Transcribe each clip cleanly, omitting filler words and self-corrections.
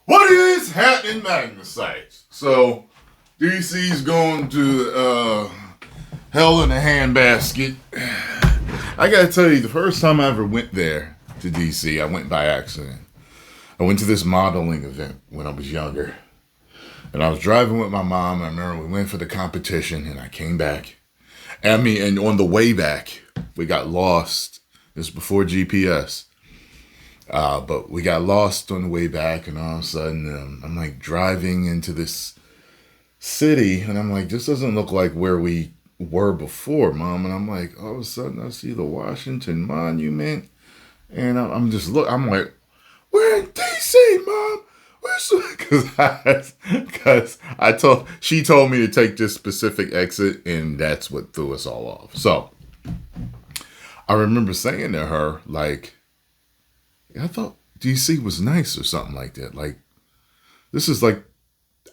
What is happening, Magnus sites? So, DC's going to hell in a handbasket. I gotta tell you, the first time I ever went there to DC, I went by accident. I went to this modeling event when I was younger. And I was driving with my mom. I remember we went for the competition and I came back. And on the way back, we got lost. This was before GPS. But we got lost on the way back, and all of a sudden, I'm like driving into this city, and I'm like, this doesn't look like where we were before, Mom. And I'm like, all of a sudden, I see the Washington Monument, and I'm like, we're in D.C., Mom. Because she told me to take this specific exit, and that's what threw us all off. So I remember saying to her, like, I thought DC was nice or something like that. Like, this is like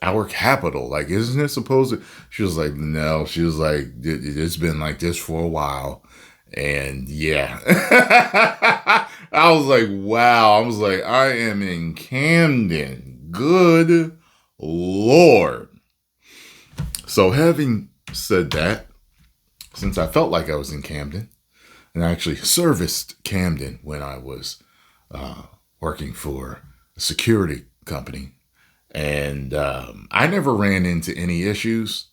our capital. Like, isn't it supposed to? She was like, no. She was like, it's been like this for a while. And yeah. I was like, wow. I was like, I am in Camden. Good Lord. So having said that, since I felt like I was in Camden, and I actually serviced Camden when I was working for a security company. And I never ran into any issues,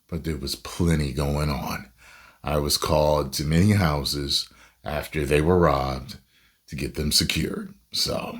but there was plenty going on. I was called to many houses after they were robbed to get them secured. So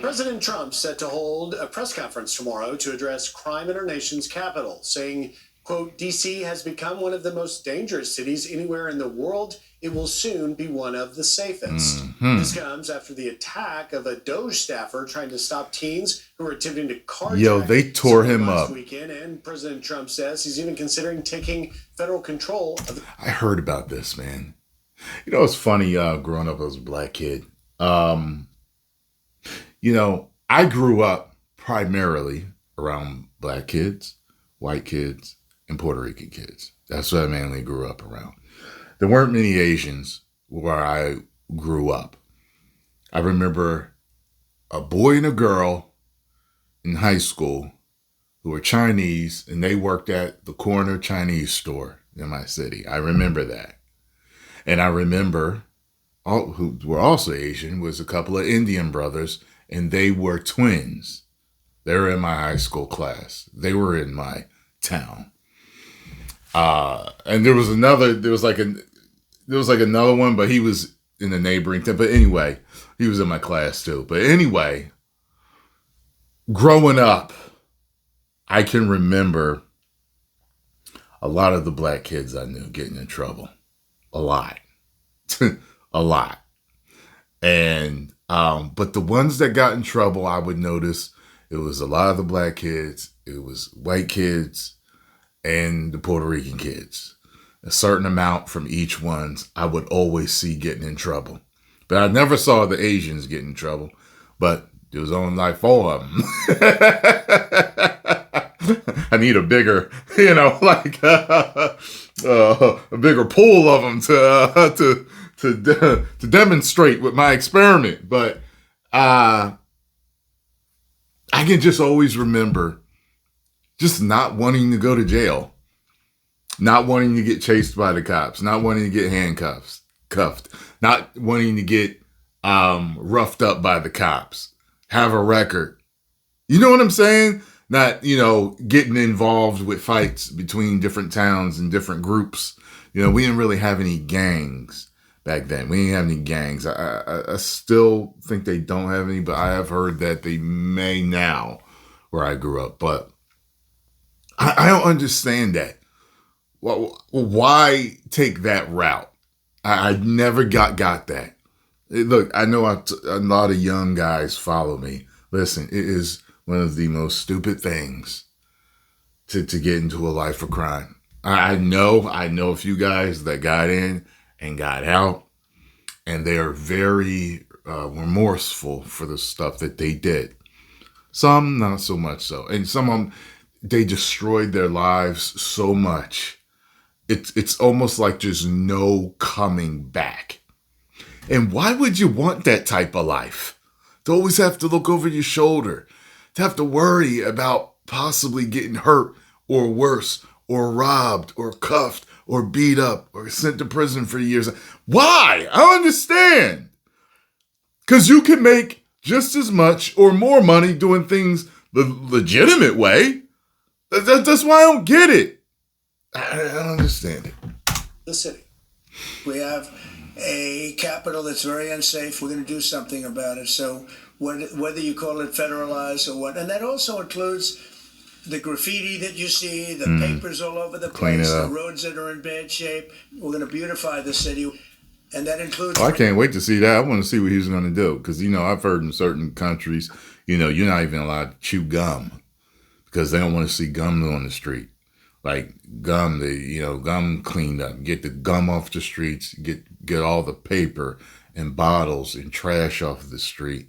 President Trump set to hold a press conference tomorrow to address crime in our nation's capital, saying, quote, DC has become one of the most dangerous cities anywhere in the world. It will soon be one of the safest. Mm-hmm. This comes after the attack of a Doge staffer trying to stop teens who were attempting to carjack. They tore him up weekend, and President Trump says he's even considering taking federal control of the. I heard about this, man. You know, it's funny, growing up as a black kid. I grew up primarily around black kids, white kids, and Puerto Rican kids. That's what I mainly grew up around. There weren't many Asians where I grew up. I remember a boy and a girl in high school who were Chinese, and they worked at the corner Chinese store in my city. I remember that. And I remember who were also Asian was a couple of Indian brothers, and they were twins. They were in my high school class. They were in my town. And there was another one, but he was in the neighboring town. But anyway, he was in my class too. But anyway, growing up, I can remember a lot of the black kids I knew getting in trouble. A lot. A lot. And, but the ones that got in trouble, I would notice it was a lot of the black kids, it was white kids, and the Puerto Rican kids. A certain amount from each ones I would always see getting in trouble. But I never saw the Asians get in trouble. But there was only like 4 of them. I need a bigger, a bigger pool of them to demonstrate with my experiment. But I can just always remember just not wanting to go to jail, not wanting to get chased by the cops, not wanting to get cuffed, not wanting to get roughed up by the cops, have a record. You know what I'm saying? Not, getting involved with fights between different towns and different groups. We didn't really have any gangs back then. We didn't have any gangs. I still think they don't have any, but I have heard that they may now where I grew up. But I don't understand that. Well, why take that route? I never got that. Look, I know a lot of young guys follow me. Listen, it is one of the most stupid things to get into a life of crime. I know a few guys that got in and got out, and they are very remorseful for the stuff that they did. Some, not so much so. And some of them, they destroyed their lives so much. It's almost like there's no coming back. And why would you want that type of life? to always have to look over your shoulder, to have to worry about possibly getting hurt or worse, or robbed or cuffed or beat up or sent to prison for years. Why? I don't understand. Because you can make just as much or more money doing things the legitimate way. That's why I don't get it. I don't understand it. The city. We have a capital that's very unsafe. We're going to do something about it. So whether you call it federalized or what, and that also includes the graffiti that you see, the papers all over the place, the roads that are in bad shape. We're going to beautify the city. And that includes... I can't wait to see that. I want to see what he's going to do. Because, I've heard in certain countries, you're not even allowed to chew gum because they don't want to see gum on the street. Like gum, gum cleaned up. Get the gum off the streets. Get all the paper and bottles and trash off the street.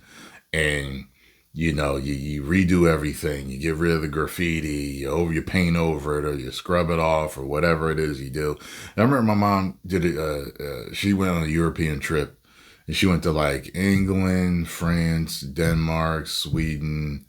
And, you redo everything. You get rid of the graffiti. You paint over it, or you scrub it off, or whatever it is you do. And I remember my mom did it. She went on a European trip, and she went to like England, France, Denmark, Sweden,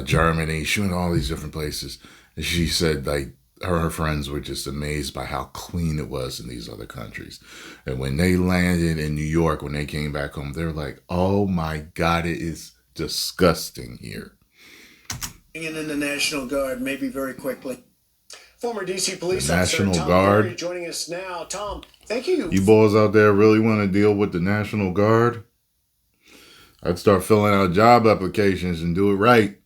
Germany. She went to all these different places, and she said like her friends were just amazed by how clean it was in these other countries. And when they landed in New York, when they came back home, they were like, "Oh my God, it is disgusting here." In the National Guard, maybe very quickly. Former DC police National officer Tom Guard Perry joining us now. Tom, thank you. You boys out there really want to deal with the National Guard? I'd start filling out job applications and do it right.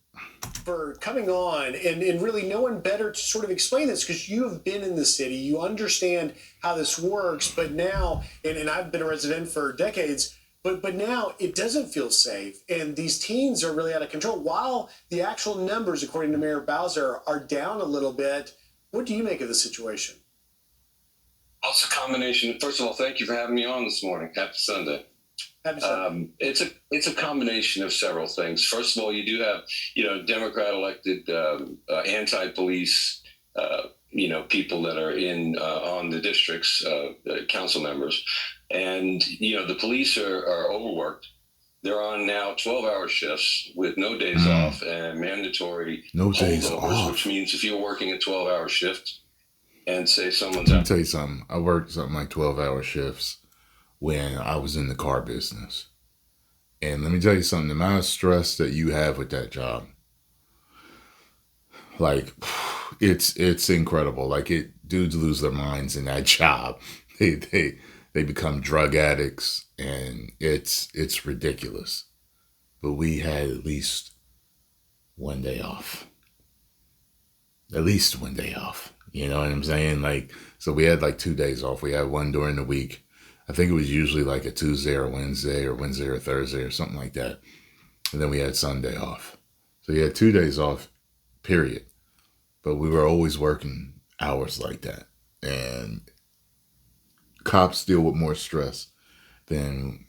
For coming on and really no one better to sort of explain this, because you have been in the city, you understand how this works, but now, and I've been a resident for decades, but now it doesn't feel safe, and these teens are really out of control. While the actual numbers, according to Mayor Bowser, are down a little bit, what do you make of the situation? Well, it's a combination. First of all, thank you for having me on this morning. Happy Sunday. Happy Sunday. It's a combination of several things. First of all, you do have Democrat elected anti-police people that are in on the districts, council members. And, the police are overworked. They're on now 12-hour shifts with no days off and mandatory holdovers, which means if you're working a 12-hour shift and say someone's... Let me tell you something. I worked something like 12-hour shifts when I was in the car business. And let me tell you something. The amount of stress that you have with that job, like, it's incredible. Like, dudes lose their minds in that job. They become drug addicts, and it's ridiculous. But we had at least one day off. At least one day off. You know what I'm saying? Like, so we had like 2 days off. We had one during the week. I think it was usually like a Tuesday or Wednesday or Thursday or something like that. And then we had Sunday off. So you had 2 days off, period. But we were always working hours like that. And cops deal with more stress than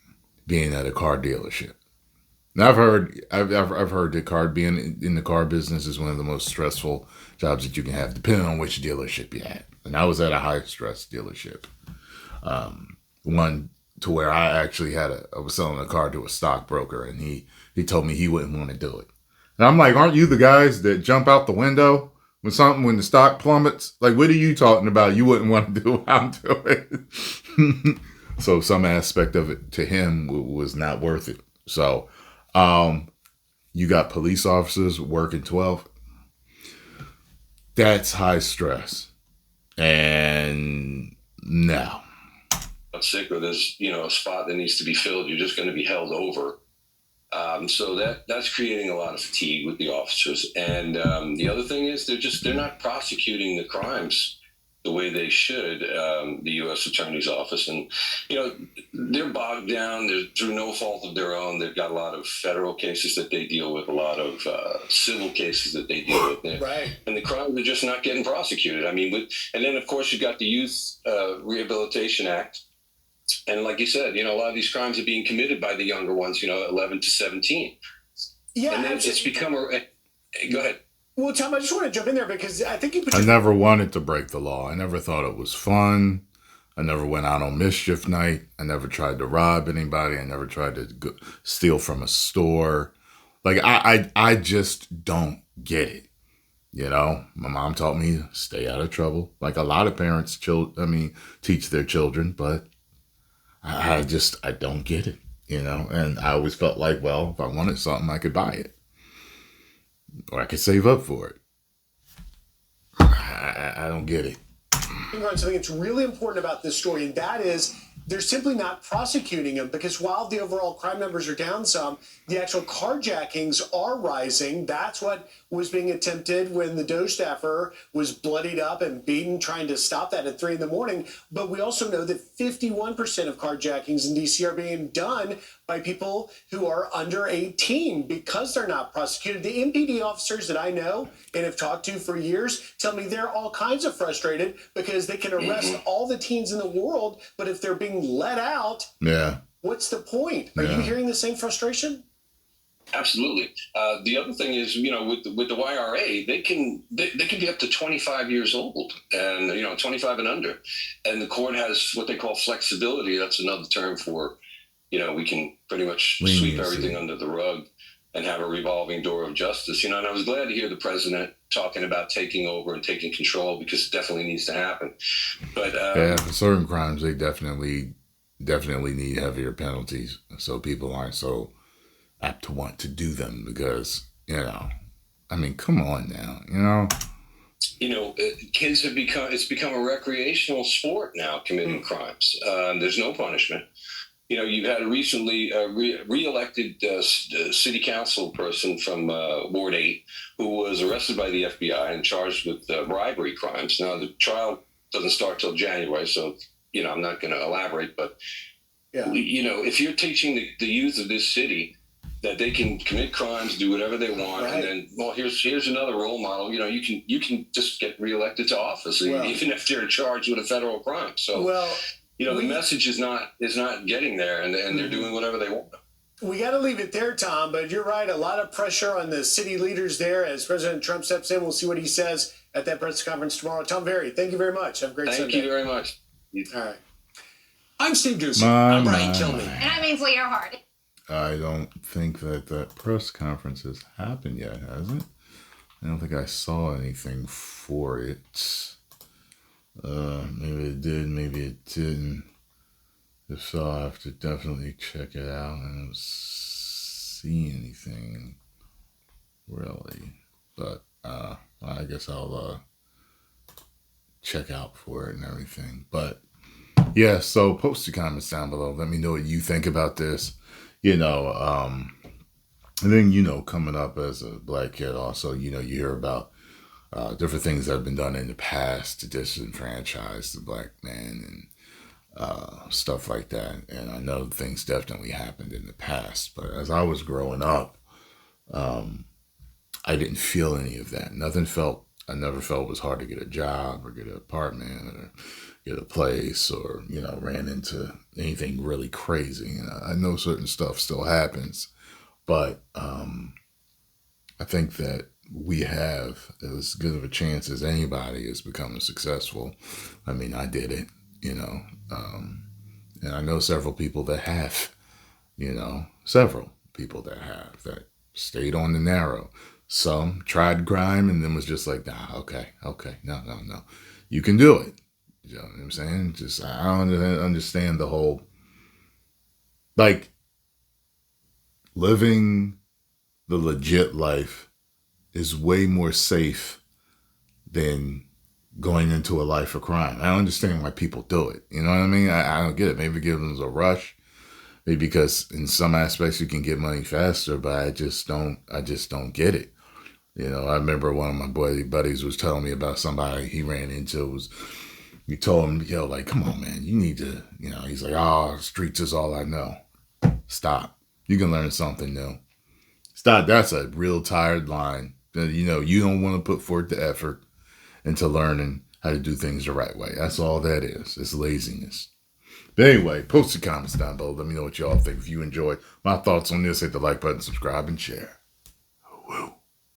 being at a car dealership. Now I've heard that being in the car business is one of the most stressful jobs that you can have, depending on which dealership you had. And I was at a high stress dealership, one to where I actually I was selling a car to a stockbroker, and he told me he wouldn't want to do it. And I'm like, aren't you the guys that jump out the window when the stock plummets? Like, what are you talking about? You wouldn't want to do what I'm doing. So some aspect of it to him was not worth it. So you got police officers working 12. That's high stress. And no. Sick, or there's a spot that needs to be filled, you're just going to be held over. So that's creating a lot of fatigue with the officers. And the other thing is they're not prosecuting the crimes the way they should, the U.S. Attorney's Office. And, they're bogged down. They're through no fault of their own. They've got a lot of federal cases that they deal with, a lot of civil cases that they deal with. Right. And the crimes are just not getting prosecuted. I mean, and then, of course, you've got the Youth Rehabilitation Act. And like you said, a lot of these crimes are being committed by the younger ones, 11 to 17. Yeah. And then it's become go ahead. Well, Tom, I just want to jump in there because I think I never wanted to break the law. I never thought it was fun. I never went out on mischief night. I never tried to rob anybody. I never tried to steal from a store. Like, I just don't get it. You know, my mom taught me to stay out of trouble. Like a lot of parents, teach their children, but I don't get it, you know? And I always felt like, well, if I wanted something, I could buy it. Or I could save up for it. I don't get it. Something that's really important about this story, and that is they're simply not prosecuting him, because while the overall crime numbers are down some, the actual carjackings are rising. That's what was being attempted when the Doge staffer was bloodied up and beaten trying to stop that at 3 a.m. But we also know that 51% of carjackings in D.C. are being done by people who are under 18 because they're not prosecuted. The MPD officers that I know and have talked to for years tell me they're all kinds of frustrated because they can arrest all the teens in the world, but if they're being let out, what's the point? Are you hearing the same frustration? Absolutely. The other thing is, you know, with the YRA, they can be up to 25 years old, and 25 and under, and the court has what they call flexibility. That's another term for, we can pretty much sweep everything under the rug and have a revolving door of justice. And I was glad to hear the president talking about taking over and taking control, because it definitely needs to happen. But for certain crimes, they definitely need heavier penalties, so people aren't so apt to want to do them, because, come on now, kids it's become a recreational sport now, committing crimes. There's no punishment. You've had a recently re-elected city council person from Ward 8 who was arrested by the FBI and charged with bribery crimes. Now, the trial doesn't start till January, so, I'm not going to elaborate, but, if you're teaching the youth of this city that they can commit crimes, do whatever they want, and then, here's another role model. You can just get reelected to office, even if they're charged with a federal crime. So, the message is not getting there, and they're doing whatever they want. We got to leave it there, Tom. But you're right. A lot of pressure on the city leaders there as President Trump steps in. We'll see what he says at that press conference tomorrow. Tom Very, thank you very much. Have a great Sunday. Thank you very much. All right. I'm Steve Doocy. I'm Brian Kilmeade. And I'm Ainsley Earhart. I don't think that press conference has happened yet, has it? I don't think I saw anything for it. Maybe it did, maybe it didn't. If so, I have to definitely check it out. I don't see anything, really. But I guess I'll check out for it and everything. But yeah, so post your comments down below. Let me know what you think about this. And then, coming up as a black kid also, you hear about different things that have been done in the past to disenfranchise the black man and stuff like that. And I know things definitely happened in the past, but as I was growing up, I didn't feel any of that. I never felt it was hard to get a job or get an apartment or get a place or, ran into anything really crazy. I know certain stuff still happens, but I think that we have as good of a chance as anybody is becoming successful. I mean, I did it, and I know several people that have, that stayed on the narrow. Some tried crime and then was just like, nah, okay, no. You can do it. You know what I'm saying? Just, I don't understand the whole, living the legit life is way more safe than going into a life of crime. I don't understand why people do it. You know what I mean? I don't get it. Maybe give them a rush. Maybe because in some aspects you can get money faster, but I just don't get it. I remember one of my buddies was telling me about somebody he ran into. He told him, come on, man, you need to, he's like, oh, streets is all I know. Stop. You can learn something new. Stop. That's a real tired line. You don't want to put forth the effort into learning how to do things the right way. That's all that is. It's laziness. But anyway, post your comments down below. Let me know what y'all think. If you enjoyed my thoughts on this, hit the like button, subscribe, and share. Woo.